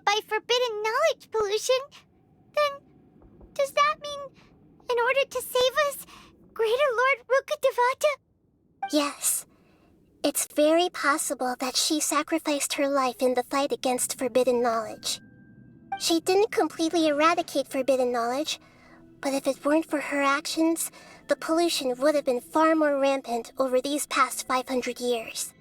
by forbidden knowledge pollution, then does that mean in order to save us, Greater Lord Rukkhadevata? Yes. It's very possible that she sacrificed her life in the fight against forbidden knowledge. She didn't completely eradicate forbidden knowledge, but if it weren't for her actions, the pollution would have been far more rampant over these past 500 years.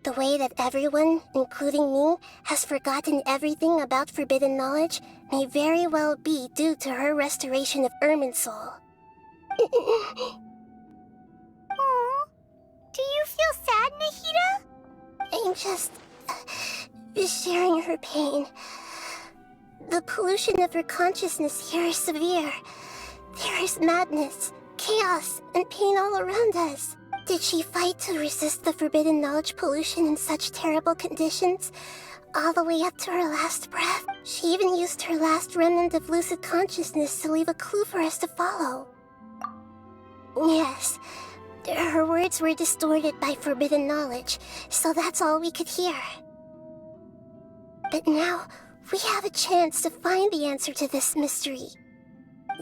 The way that everyone, including me, has forgotten everything about forbidden knowledge may very well be due to her restoration of Irminsul. Aww. Do you feel sad, Nahida? I'm just sharing her pain. The pollution of her consciousness here is severe. There is madness, chaos, and pain all around us. Did she fight to resist the forbidden knowledge pollution in such terrible conditions, all the way up to her last breath? She even used her last remnant of lucid consciousness to leave a clue for us to follow. Yes, her words were distorted by forbidden knowledge, so that's all we could hear. But now, we have a chance to find the answer to this mystery.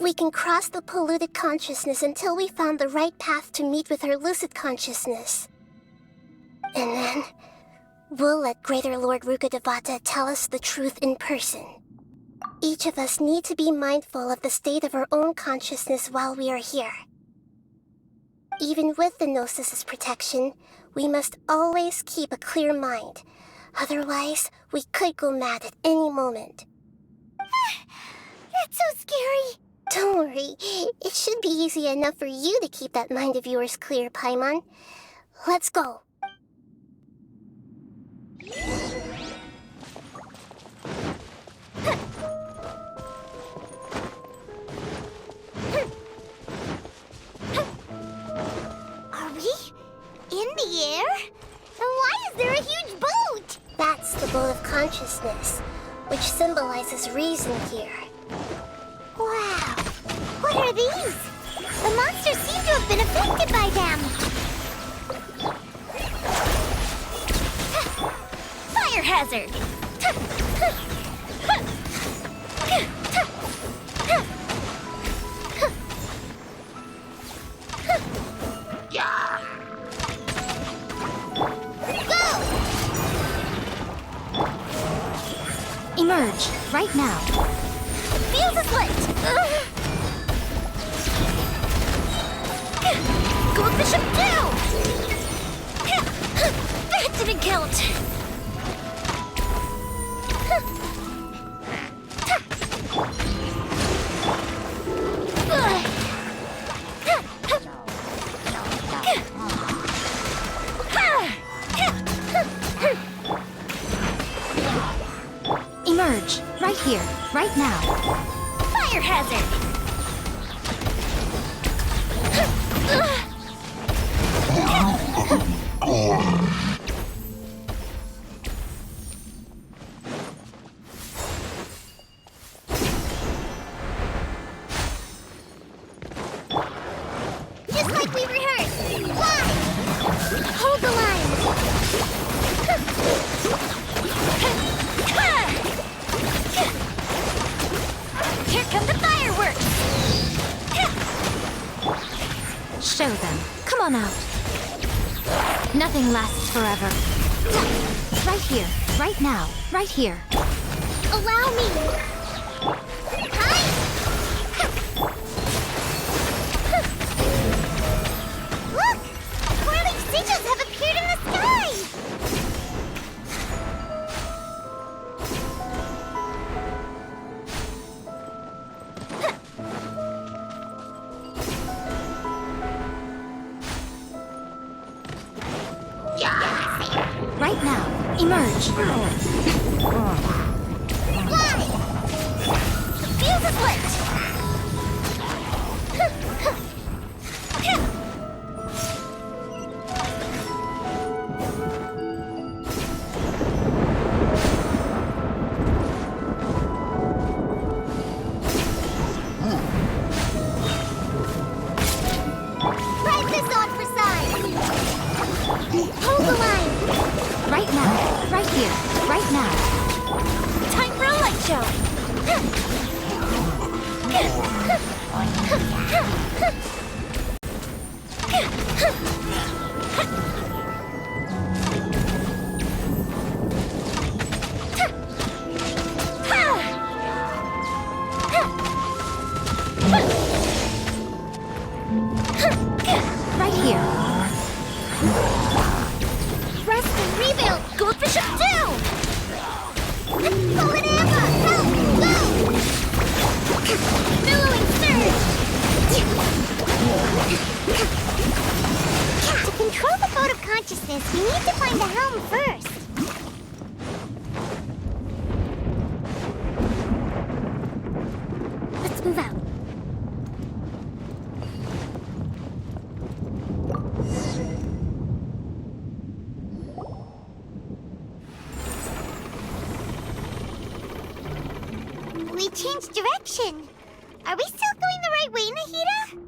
We can cross the polluted consciousness until we found the right path to meet with her lucid consciousness. And then, we'll let Greater Lord Rukkhadevata tell us the truth in person. Each of us need to be mindful of the state of our own consciousness while we are here. Even with the Gnosis's protection, we must always keep a clear mind. Otherwise, we could go mad at any moment. That's so scary. Don't worry, it should be easy enough for you to keep that mind of yours clear, Paimon. Let's go. Are we in the air? And why is there a huge boat? That's the boat of consciousness, which symbolizes reason here. Wow! What are these? The monsters seem to have been affected by them. Fire hazard! Emerge, right now. Feels a slit! Go with Bishop down! That didn't count! Emerge, right here, right now. Fire hazard! Just like we rehearsed! Fly! Hold the line! Here come the fireworks! Show them. Come on out. Nothing lasts forever. Right here, right now, right here. Allow me! Hi! Look! Whirling stitches have appeared in the sky! Right now, emerge. Fly! Fuse is lit! Ride this on for size! Hold the line! Right now, right here, right now. We changed direction. Are we still going the right way, Nahida?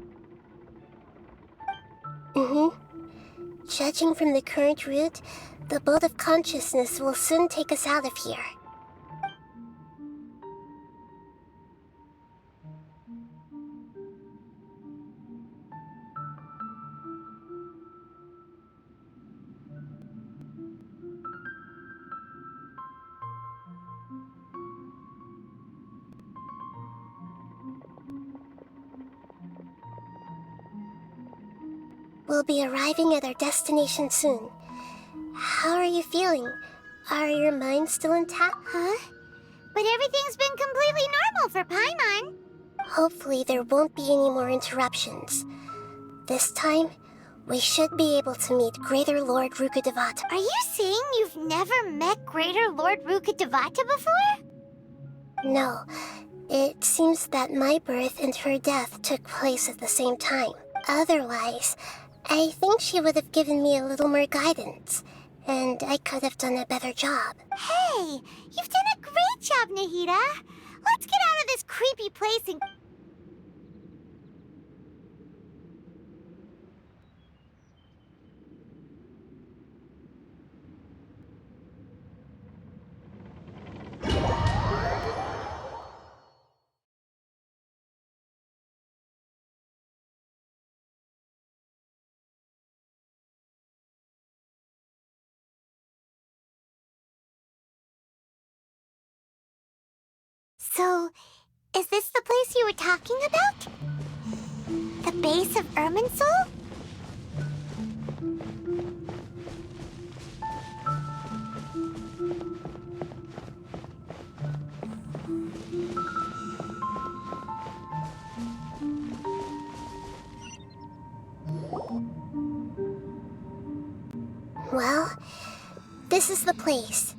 Judging from the current route, the boat of consciousness will soon take us out of here. We'll be arriving at our destination soon. How are you feeling? Are your minds still intact? Huh? But everything's been completely normal for Paimon. Hopefully there won't be any more interruptions. This time, we should be able to meet Greater Lord Rukkhadevata. Are you saying you've never met Greater Lord Rukkhadevata before? No, it seems that my birth and her death took place at the same time. Otherwise, I think she would have given me a little more guidance, and I could have done a better job. Hey, you've done a great job, Nahida. Let's get out of this creepy place and... So, is this the place you were talking about? The base of Irminsul? Well, this is the place.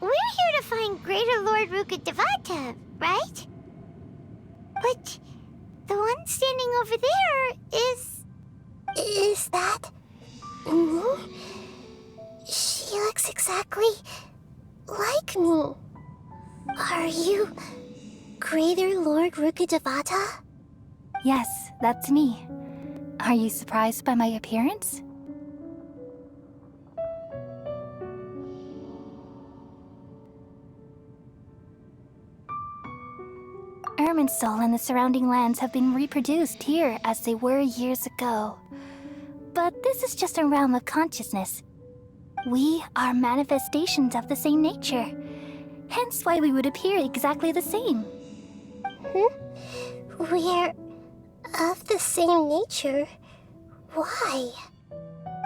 We're here to find Greater Lord Rukkhadevata, right? But the one standing over there is... Is that... me? She looks exactly like me. Are you Greater Lord Rukkhadevata? Yes, that's me. Are you surprised by my appearance? Irminsul and the surrounding lands have been reproduced here as they were years ago. But this is just a realm of consciousness. We are manifestations of the same nature. Hence why we would appear exactly the same. We're of the same nature. Why?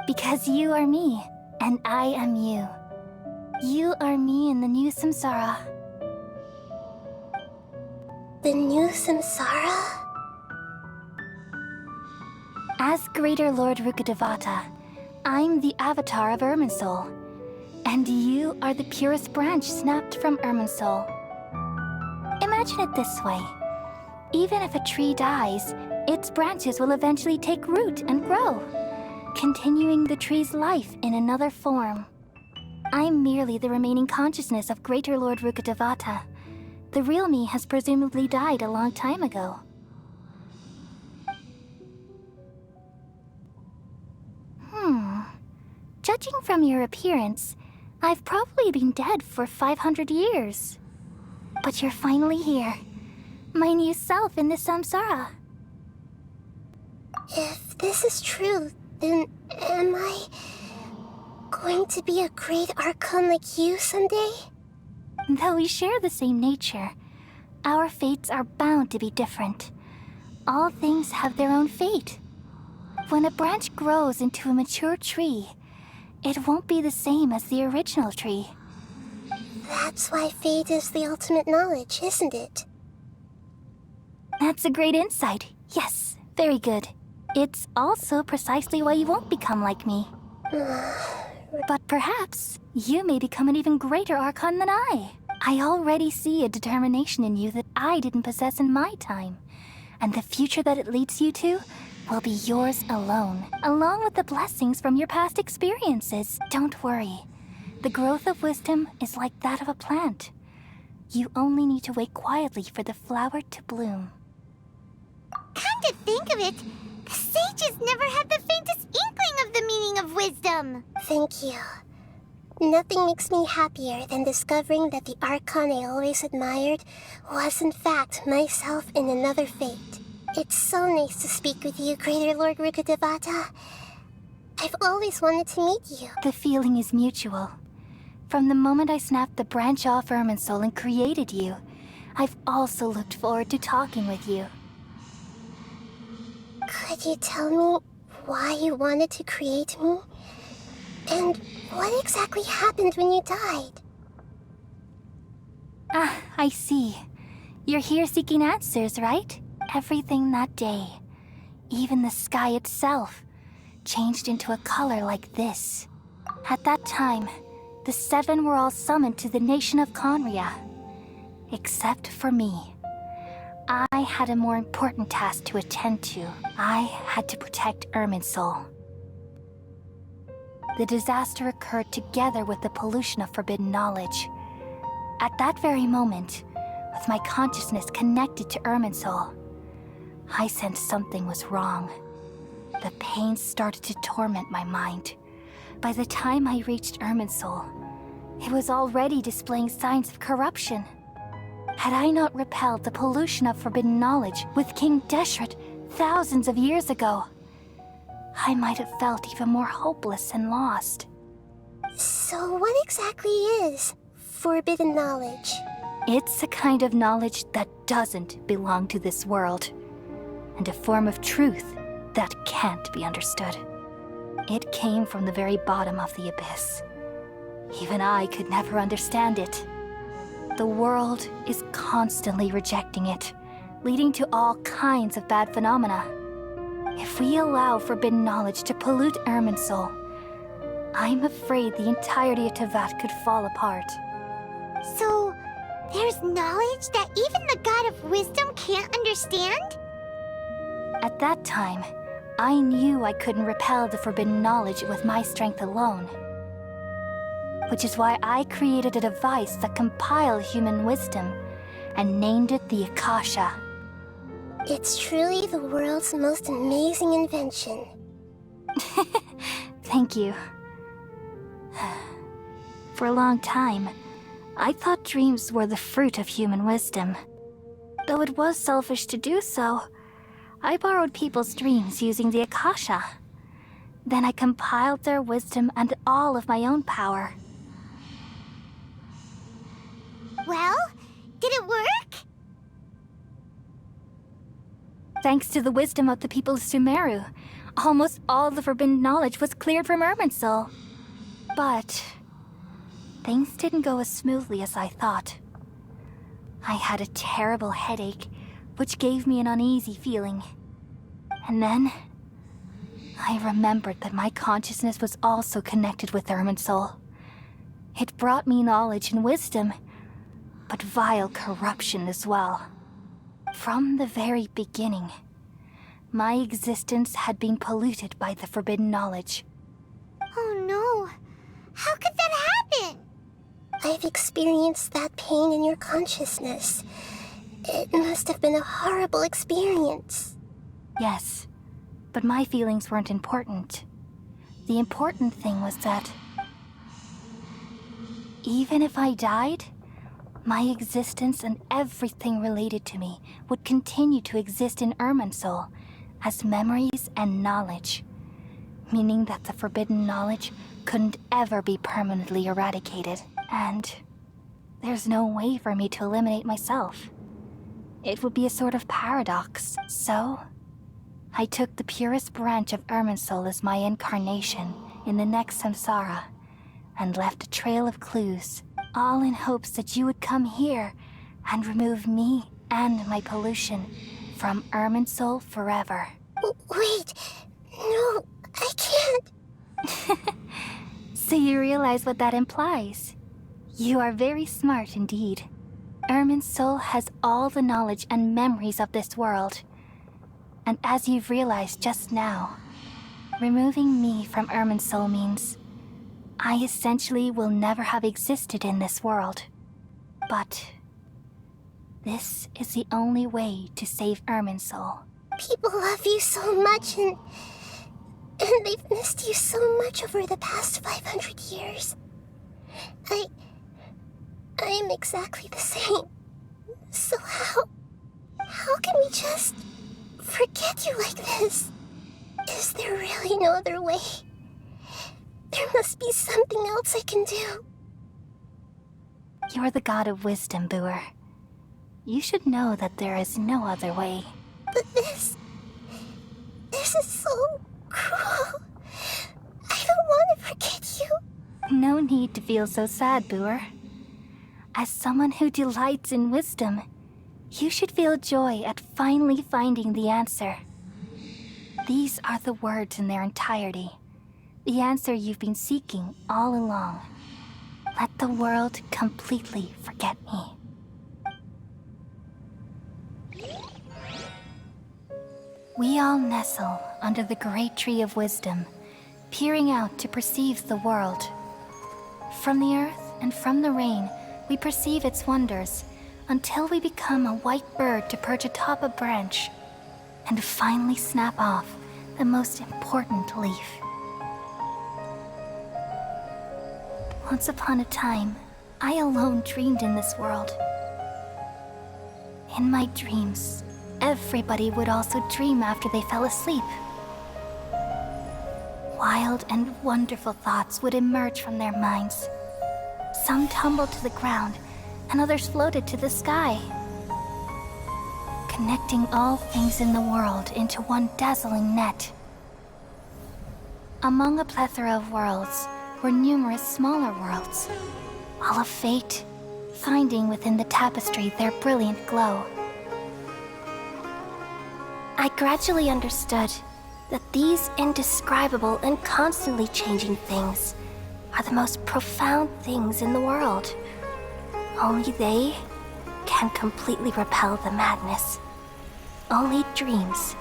Because you are me, and I am you. You are me in the new samsara. The new samsara? As Greater Lord Rukkhadevata, I'm the avatar of Irminsul, and you are the purest branch snapped from Irminsul. Imagine it this way. Even if a tree dies, its branches will eventually take root and grow, continuing the tree's life in another form. I'm merely the remaining consciousness of Greater Lord Rukkhadevata. The real me has presumably died a long time ago. Judging from your appearance, I've probably been dead for 500 years. But you're finally here. My new self in the samsara. If this is true, then am I going to be a great Archon like you someday? Though we share the same nature, our fates are bound to be different. All things have their own fate. When a branch grows into a mature tree, it won't be the same as the original tree. That's why fate is the ultimate knowledge, isn't it? That's a great insight. Yes, very good. It's also precisely why you won't become like me. But perhaps you may become an even greater Archon than I. I already see a determination in you that I didn't possess in my time. And the future that it leads you to, will be yours alone, along with the blessings from your past experiences. Don't worry. The growth of wisdom is like that of a plant. You only need to wait quietly for the flower to bloom. Come to think of it, the sages never had the faintest inkling of the meaning of wisdom. Thank you. Nothing makes me happier than discovering that the Archon I always admired was in fact myself in another fate. It's so nice to speak with you, Greater Lord Rukkhadevata. I've always wanted to meet you. The feeling is mutual. From the moment I snapped the branch off Irminsul and created you, I've also looked forward to talking with you. Could you tell me why you wanted to create me? And what exactly happened when you died? Ah, I see. You're here seeking answers, right? Everything that day, even the sky itself, changed into a color like this. At that time, the seven were all summoned to the nation of Conria. Except for me. I had a more important task to attend to. I had to protect Irminsul. The disaster occurred together with the pollution of forbidden knowledge. At that very moment, with my consciousness connected to Irminsul, I sensed something was wrong. The pain started to torment my mind. By the time I reached Irminsul, it was already displaying signs of corruption. Had I not repelled the pollution of forbidden knowledge with King Deshret thousands of years ago, I might have felt even more hopeless and lost. So what exactly is forbidden knowledge? It's a kind of knowledge that doesn't belong to this world, and a form of truth that can't be understood. It came from the very bottom of the abyss. Even I could never understand it. The world is constantly rejecting it, leading to all kinds of bad phenomena. If we allow forbidden knowledge to pollute Irminsul, I'm afraid the entirety of Teyvat could fall apart. So, there's knowledge that even the God of wisdom can't understand? At that time, I knew I couldn't repel the forbidden knowledge with my strength alone. Which is why I created a device that compiled human wisdom and named it the Akasha. It's truly the world's most amazing invention. Thank you. For a long time, I thought dreams were the fruit of human wisdom. Though it was selfish to do so, I borrowed people's dreams using the Akasha. Then I compiled their wisdom and all of my own power. Well, did it work? Thanks to the wisdom of the people of Sumeru, almost all the forbidden knowledge was cleared from Irminsul. But things didn't go as smoothly as I thought. I had a terrible headache, which gave me an uneasy feeling. And then I remembered that my consciousness was also connected with Irminsul. It brought me knowledge and wisdom, but vile corruption as well. From the very beginning, my existence had been polluted by the forbidden knowledge. Oh no. How could that happen? I've experienced that pain in your consciousness. It must have been a horrible experience. Yes, but my feelings weren't important. The important thing was that even if I died, my existence and everything related to me would continue to exist in Irminsul as memories and knowledge, meaning that the forbidden knowledge couldn't ever be permanently eradicated, and there's no way for me to eliminate myself. It would be a sort of paradox. So, I took the purest branch of Irminsul as my incarnation in the next samsara, and left a trail of clues, all in hopes that you would come here and remove me and my pollution from Irminsul forever. Wait, no, I can't. So you realize what that implies? You are very smart indeed. Irminsul has all the knowledge and memories of this world. And as you've realized just now, removing me from Irminsul means I essentially will never have existed in this world. But this is the only way to save Irminsul. People love you so much, and they've missed you so much over the past 500 years. I am exactly the same. So how can we just forget you like this? Is there really no other way? There must be something else I can do. You're the god of wisdom, Booer. You should know that there is no other way. But this is so cruel. I don't want to forget you. No need to feel so sad, Booer. As someone who delights in wisdom, you should feel joy at finally finding the answer. These are the words in their entirety. The answer you've been seeking all along. Let the world completely forget me. We all nestle under the great tree of wisdom, peering out to perceive the world. From the earth and from the rain, we perceive its wonders, until we become a white bird to perch atop a branch, and finally snap off the most important leaf. Once upon a time, I alone dreamed in this world. In my dreams, everybody would also dream after they fell asleep. Wild and wonderful thoughts would emerge from their minds. Some tumbled to the ground, and others floated to the sky, connecting all things in the world into one dazzling net. Among a plethora of worlds were numerous smaller worlds, all of fate, finding within the tapestry their brilliant glow. I gradually understood that these indescribable and constantly changing things are the most profound things in the world. Only they can completely repel the madness. Only dreams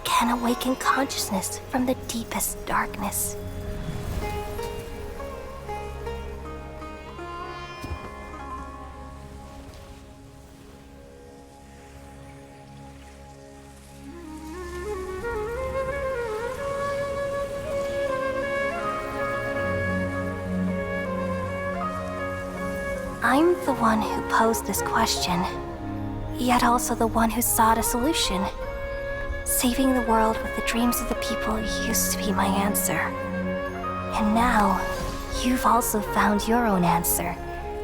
can awaken consciousness from the deepest darkness. I'm the one who posed this question, yet also the one who sought a solution. Saving the world with the dreams of the people used to be my answer. And now, you've also found your own answer,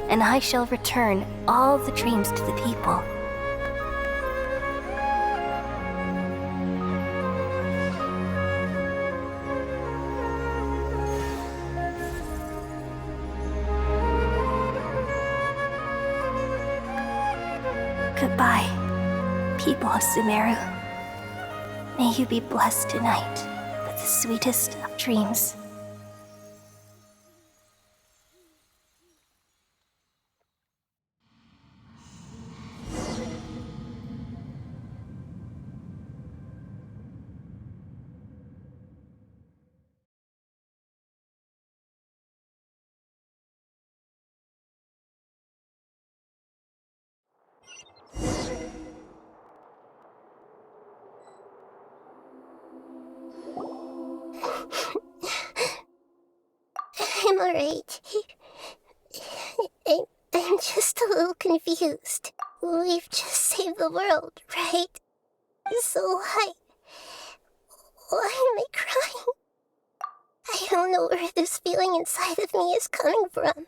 and I shall return all the dreams to the people. Goodbye, people of Sumeru. May you be blessed tonight with the sweetest of dreams. I'm alright. I'm just a little confused. We've just saved the world, right? So why am I crying? I don't know where this feeling inside of me is coming from.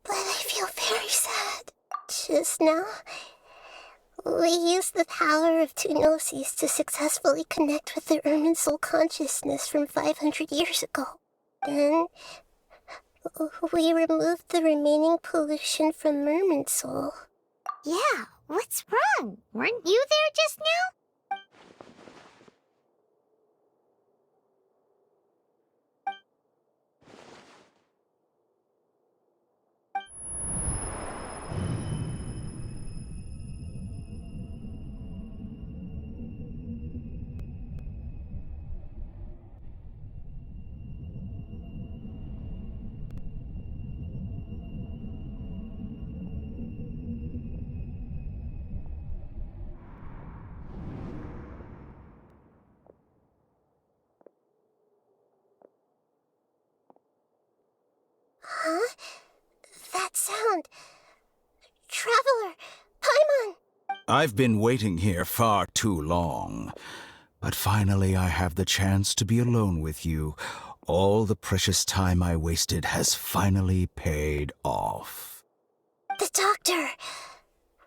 But I feel very sad. Just now, we used the power of two gnosis to successfully connect with the Irminsul consciousness from 500 years ago. Then, we removed the remaining pollution from Irminsul. Yeah, what's wrong? Weren't you there just now? I've been waiting here far too long. But finally I have the chance to be alone with you. All the precious time I wasted has finally paid off. The doctor!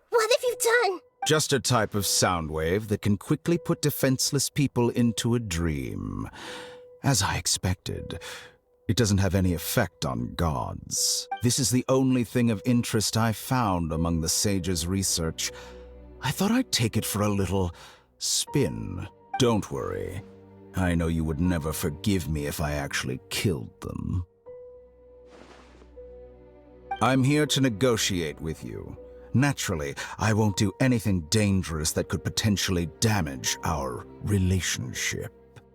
What have you done? Just a type of sound wave that can quickly put defenseless people into a dream. As I expected, it doesn't have any effect on gods. This is the only thing of interest I found among the sage's research. I thought I'd take it for a little spin. Don't worry. I know you would never forgive me if I actually killed them. I'm here to negotiate with you. Naturally, I won't do anything dangerous that could potentially damage our relationship.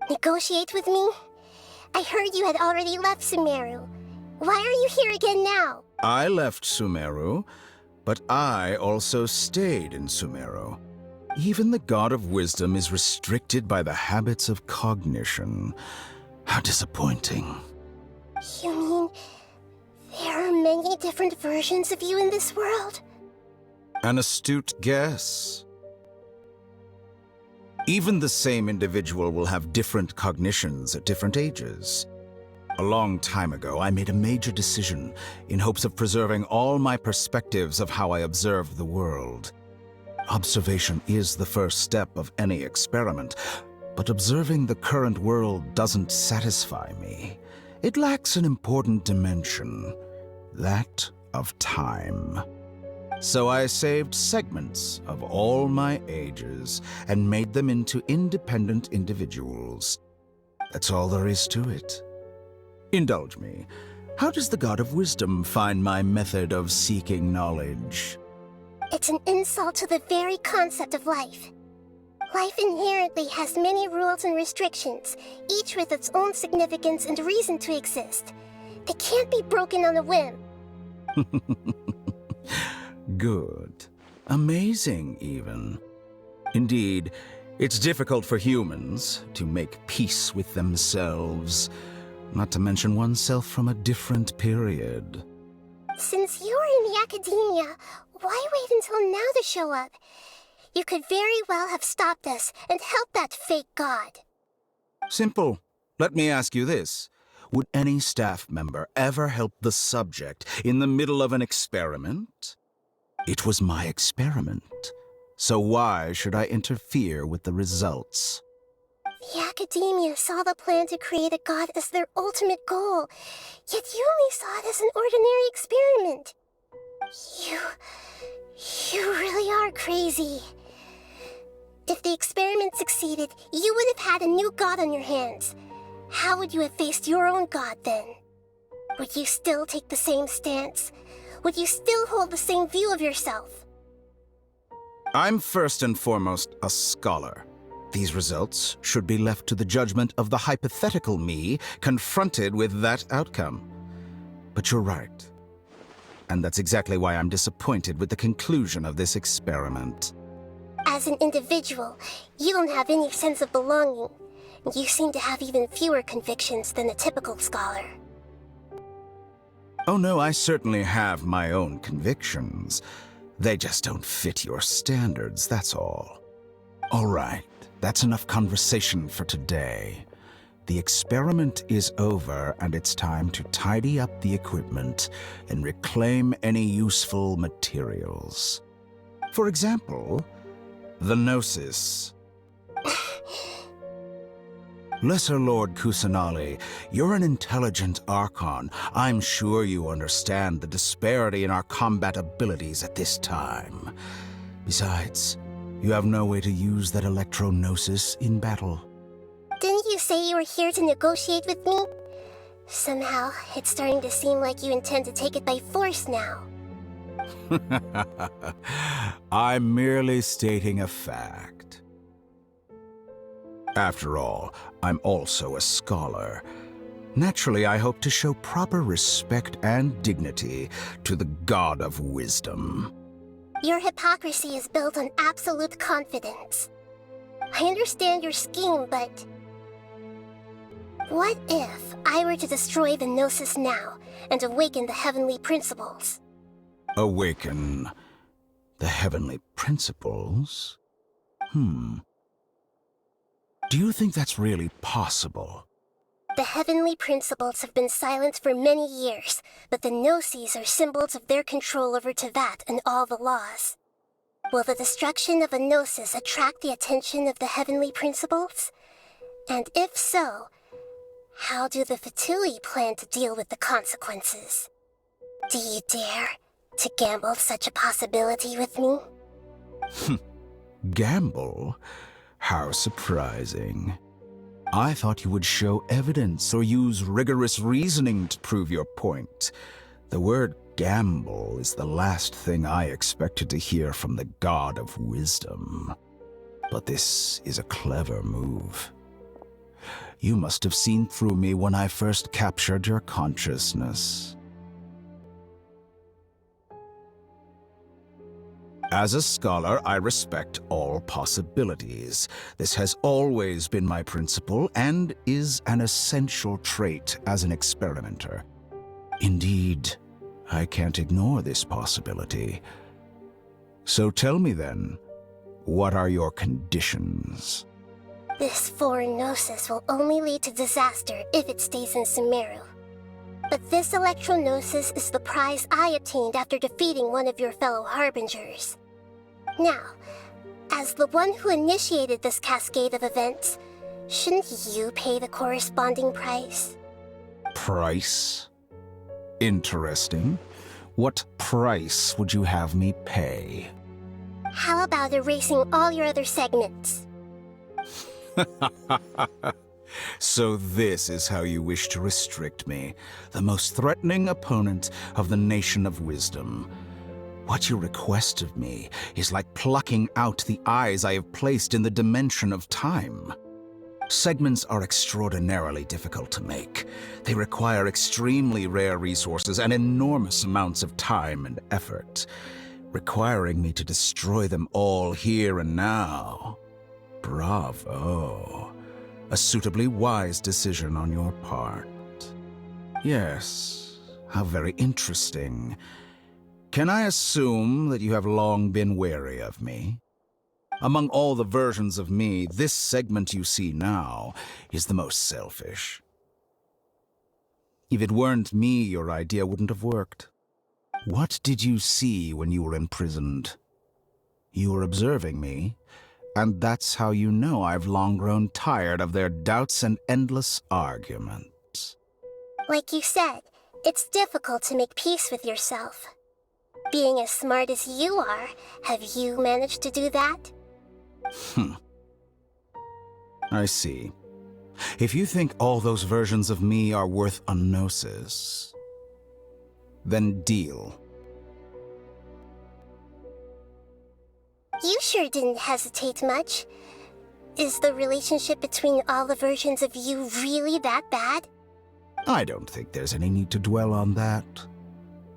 Negotiate with me? I heard you had already left Sumeru. Why are you here again now? I left Sumeru, but I also stayed in Sumeru. Even the God of Wisdom is restricted by the habits of cognition. How disappointing. You mean there are many different versions of you in this world? An astute guess. Even the same individual will have different cognitions at different ages. A long time ago, I made a major decision in hopes of preserving all my perspectives of how I observe the world. Observation is the first step of any experiment, but observing the current world doesn't satisfy me. It lacks an important dimension, that of time. So I saved segments of all my ages and made them into independent individuals. That's all there is to it. Indulge me. How does the God of Wisdom find my method of seeking knowledge? It's an insult to the very concept of life. Life inherently has many rules and restrictions, each with its own significance and reason to exist. They can't be broken on a whim. Good. Amazing, even. Indeed, it's difficult for humans to make peace with themselves, not to mention oneself from a different period. Since you are in the academia, why wait until now to show up? You could very well have stopped us and helped that fake god. Simple. Let me ask you this. Would any staff member ever help the subject in the middle of an experiment? It was my experiment, so why should I interfere with the results? The academia saw the plan to create a god as their ultimate goal, yet you only saw it as an ordinary experiment. You really are crazy. If the experiment succeeded, you would have had a new god on your hands. How would you have faced your own god then? Would you still take the same stance? Would you still hold the same view of yourself? I'm first and foremost a scholar. These results should be left to the judgment of the hypothetical me confronted with that outcome. But you're right. And that's exactly why I'm disappointed with the conclusion of this experiment. As an individual, you don't have any sense of belonging. You seem to have even fewer convictions than a typical scholar. Oh no, I certainly have my own convictions. They just don't fit your standards, that's all. All right, that's enough conversation for today. The experiment is over, and it's time to tidy up the equipment and reclaim any useful materials. For example, the Gnosis. Lesser Lord Kusanali, you're an intelligent Archon. I'm sure you understand the disparity in our combat abilities at this time. Besides, you have no way to use that Electro-Gnosis in battle. Didn't you say you were here to negotiate with me? Somehow, it's starting to seem like you intend to take it by force now. I'm merely stating a fact. After all, I'm also a scholar. Naturally, I hope to show proper respect and dignity to the God of Wisdom. Your hypocrisy is built on absolute confidence. I understand your scheme, but... what if I were to destroy the Gnosis now and awaken the heavenly principles? Awaken. The heavenly principles? Do you think that's really possible? The heavenly principles have been silent for many years, but the Gnosis are symbols of their control over Teyvat and all the laws. Will the destruction of a Gnosis attract the attention of the heavenly principles? And if so, how do the Fatui plan to deal with the consequences? Do you dare to gamble such a possibility with me? Gamble? How surprising. I thought you would show evidence or use rigorous reasoning to prove your point. The word gamble is the last thing I expected to hear from the god of wisdom. But this is a clever move. You must have seen through me when I first captured your consciousness. As a scholar, I respect all possibilities. This has always been my principle and is an essential trait as an experimenter. Indeed, I can't ignore this possibility. So tell me then, what are your conditions? This foreign Gnosis will only lead to disaster if it stays in Sumeru. But this Electro-Gnosis is the prize I obtained after defeating one of your fellow Harbingers. Now, as the one who initiated this cascade of events, shouldn't you pay the corresponding price? Price? Interesting. What price would you have me pay? How about erasing all your other segments? So this is how you wish to restrict me, the most threatening opponent of the Nation of Wisdom. What you request of me is like plucking out the eyes I have placed in the dimension of time. Segments are extraordinarily difficult to make. They require extremely rare resources and enormous amounts of time and effort, requiring me to destroy them all here and now. Bravo. A suitably wise decision on your part. Yes, how very interesting. Can I assume that you have long been wary of me? Among all the versions of me, this segment you see now is the most selfish. If it weren't me, your idea wouldn't have worked. What did you see when you were imprisoned? You were observing me, and that's how you know I've long grown tired of their doubts and endless arguments. Like you said, it's difficult to make peace with yourself. Being as smart as you are, have you managed to do that? I see. If you think all those versions of me are worth a gnosis, then deal. You sure didn't hesitate much. Is the relationship between all the versions of you really that bad? I don't think there's any need to dwell on that.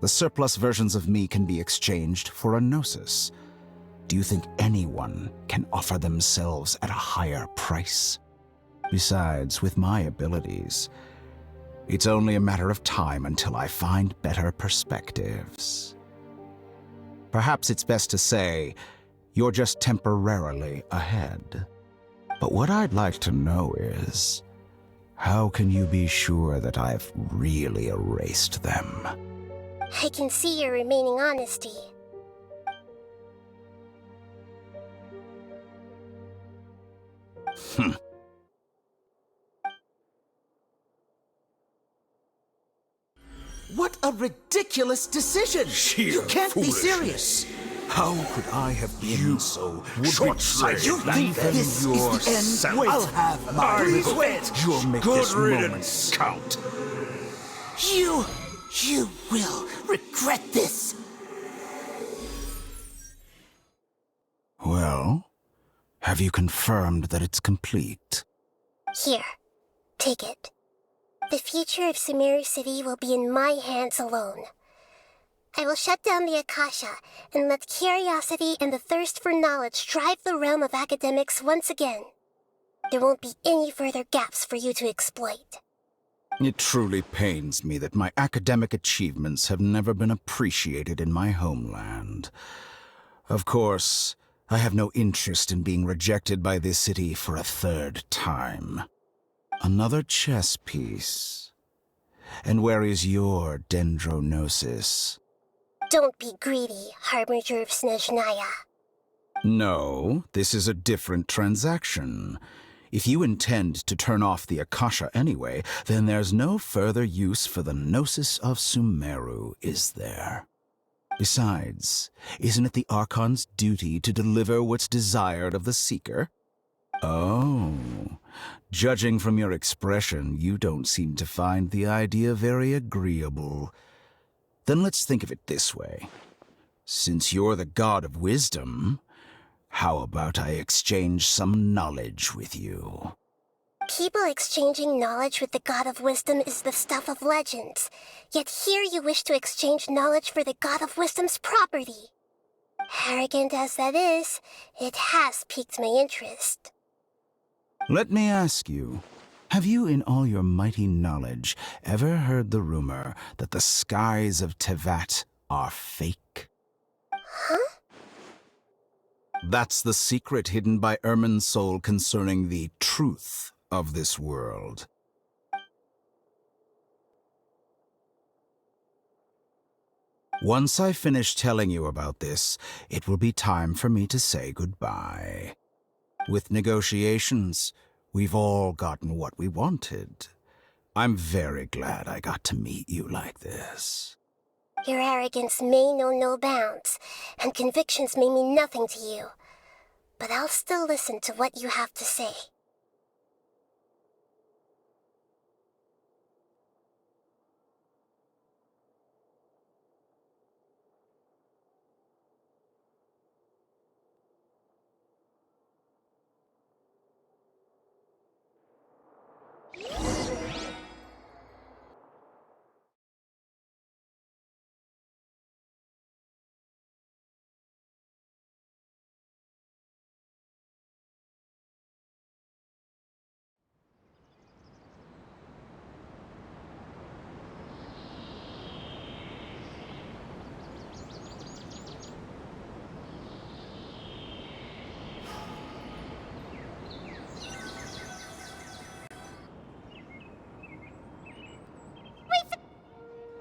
The surplus versions of me can be exchanged for a gnosis. Do you think anyone can offer themselves at a higher price? Besides, with my abilities, it's only a matter of time until I find better perspectives. Perhaps it's best to say, you're just temporarily ahead. But what I'd like to know is, how can you be sure that I've really erased them? I can see your remaining honesty. What a ridiculous decision! You can't be serious! How could I have been so short-sighted? You think this is the end? Wait. I'll have my revenge! You'll make this moment count. You will regret this! Well, have you confirmed that it's complete? Here, take it. The future of Sumeru City will be in my hands alone. I will shut down the Akasha and let curiosity and the thirst for knowledge drive the realm of academics once again. There won't be any further gaps for you to exploit. It truly pains me that my academic achievements have never been appreciated in my homeland. Of course, I have no interest in being rejected by this city for a third time. Another chess piece. And where is your dendronosis? Don't be greedy, Harbinger of Snezhnaya. No, this is a different transaction. If you intend to turn off the Akasha anyway, then there's no further use for the Gnosis of Sumeru, is there? Besides, isn't it the Archon's duty to deliver what's desired of the Seeker? Oh, judging from your expression, you don't seem to find the idea very agreeable. Then let's think of it this way. Since you're the god of wisdom, how about I exchange some knowledge with you? People exchanging knowledge with the God of Wisdom is the stuff of legends. Yet here you wish to exchange knowledge for the God of Wisdom's property. Arrogant as that is, it has piqued my interest. Let me ask you, have you in all your mighty knowledge ever heard the rumor that the skies of Tevat are fake? Huh? That's the secret hidden by Irminsul concerning the truth of this world. Once I finish telling you about this, it will be time for me to say goodbye. With negotiations, we've all gotten what we wanted. I'm very glad I got to meet you like this. Your arrogance may know no bounds, and convictions may mean nothing to you. But I'll still listen to what you have to say.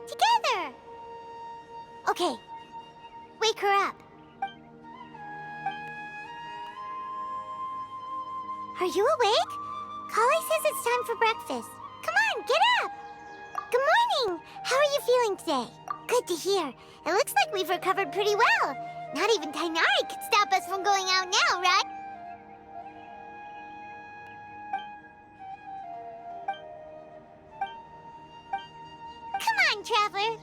Together! Okay, wake her up. Are you awake? Kali says it's time for breakfast. Come on, get up! Good morning! How are you feeling today? Good to hear. It looks like we've recovered pretty well. Not even Tainari could stop us from going out now, right? Come on, Traveler.